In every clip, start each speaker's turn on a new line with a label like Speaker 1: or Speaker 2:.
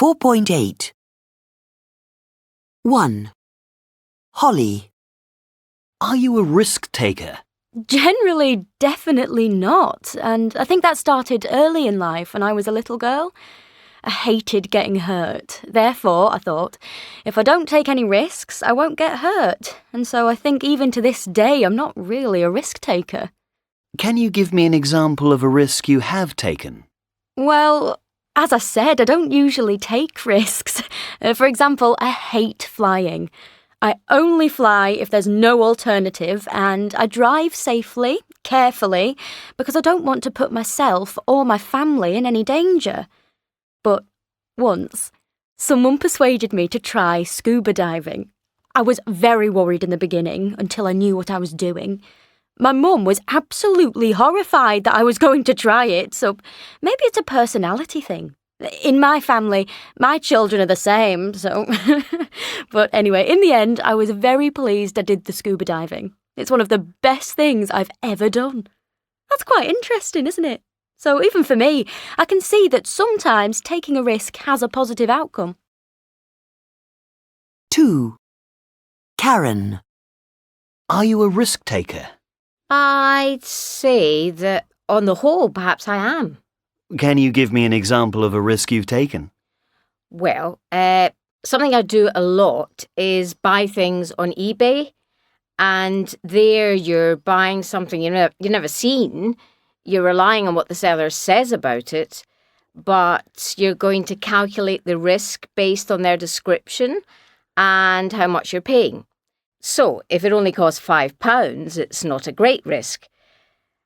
Speaker 1: 4.8. 1. Holly.
Speaker 2: Are you a risk-taker?
Speaker 3: Generally, definitely not, and I think that started early in life when I was a little girl. I hated getting hurt. Therefore, I thought, if I don't take any risks, I won't get hurt. And so I think even to this day, I'm not really a risk-taker.
Speaker 2: Can you give me an example of a risk you have taken?
Speaker 3: Well, as I said, I don't usually take risks. For example, I hate flying. I only fly if there's no alternative, and I drive safely, carefully, because I don't want to put myself or my family in any danger. But once, someone persuaded me to try scuba diving. I was very worried in the beginning until I knew what I was doing. My mum was absolutely horrified that I was going to try it, so maybe it's a personality thing. In my family, my children are the same, so... But anyway, in the end, I was very pleased I did the scuba diving. It's one of the best things I've ever done. That's quite interesting, isn't it? So even for me, I can see that sometimes taking a risk has a positive outcome.
Speaker 1: 2. Karen.
Speaker 2: Are you a risk-taker?
Speaker 4: I'd say that, on the whole, perhaps I am.
Speaker 2: Can you give me an example of a risk you've taken?
Speaker 4: Well, something I do a lot is buy things on eBay, and there you're buying something you've never seen. You're relying on what the seller says about it, but you're going to calculate the risk based on their description and how much you're paying. So, if it only costs £5, it's not a great risk.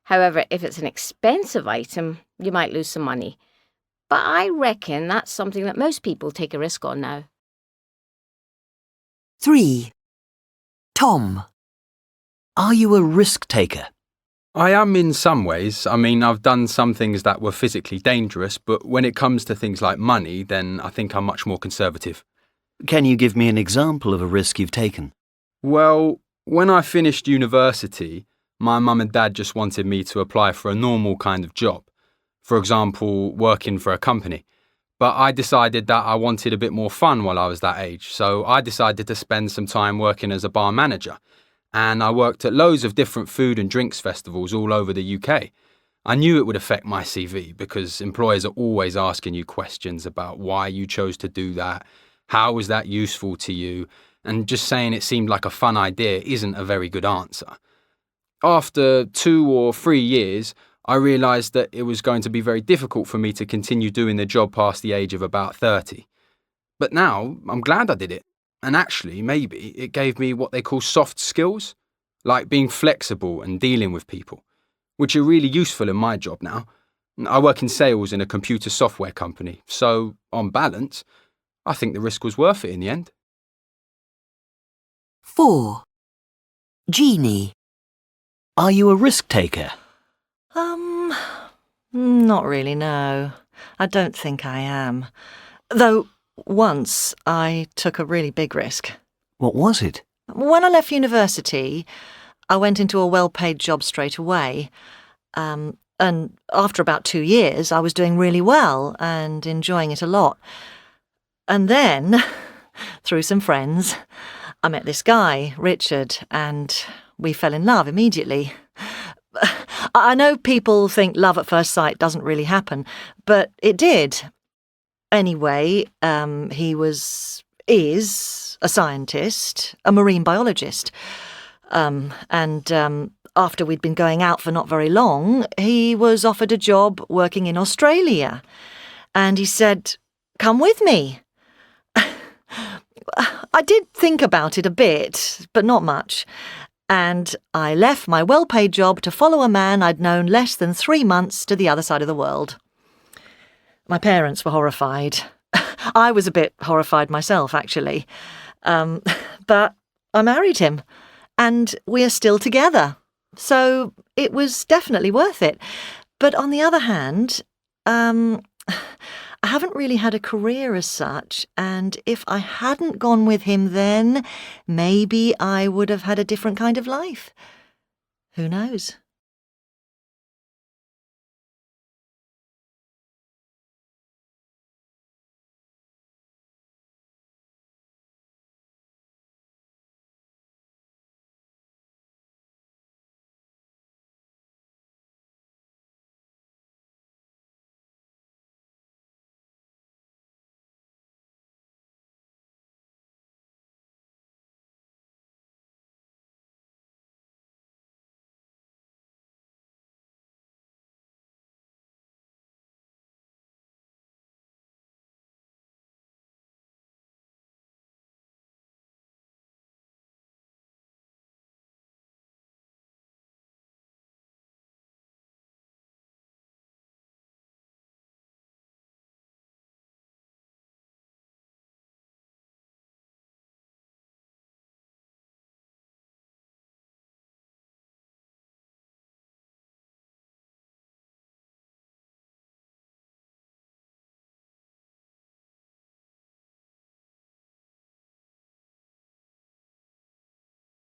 Speaker 4: However, if it's an expensive item, you might lose some money. But I reckon that's something that most people take a risk on now.
Speaker 1: 3. Tom.
Speaker 2: Are you a risk-taker?
Speaker 5: I am in some ways. I mean, I've done some things that were physically dangerous, but when it comes to things like money, then I think I'm much more conservative.
Speaker 2: Can you give me an example of a risk you've taken?
Speaker 5: Well, when I finished university, my mum and dad just wanted me to apply for a normal kind of job. For example, working for a company. But I decided that I wanted a bit more fun while I was that age, so I decided to spend some time working as a bar manager. And I worked at loads of different food and drinks festivals all over the UK. I knew it would affect my CV because employers are always asking you questions about why you chose to do that, how was that useful to you, and just saying it seemed like a fun idea isn't a very good answer. After 2 or 3 years, I realised that it was going to be very difficult for me to continue doing the job past the age of about 30. But now, I'm glad I did it. And actually, maybe, it gave me what they call soft skills, like being flexible and dealing with people, which are really useful in my job now. I work in sales in a computer software company, so, on balance, I think the risk was worth it in the end.
Speaker 1: 4. Jeannie.
Speaker 2: Are you a risk-taker?
Speaker 6: Not really, no. I don't think I am. Though, once I took a really big risk.
Speaker 2: What was it?
Speaker 6: When I left university, I went into a well-paid job straight away. And after about 2 years, I was doing really well and enjoying it a lot. And then, through some friends, I met this guy, Richard, and we fell in love immediately. I know people think love at first sight doesn't really happen, but it did. Anyway, he is a scientist, a marine biologist. After we'd been going out for not very long, he was offered a job working in Australia. And he said, "Come with me." I did think about it a bit, but not much. And I left my well-paid job to follow a man I'd known less than 3 months to the other side of the world. My parents were horrified. I was a bit horrified myself, actually. But I married him, and we're still together. So it was definitely worth it. But on the other hand, I haven't really had a career as such, and if I hadn't gone with him then, maybe I would have had a different kind of life. Who knows?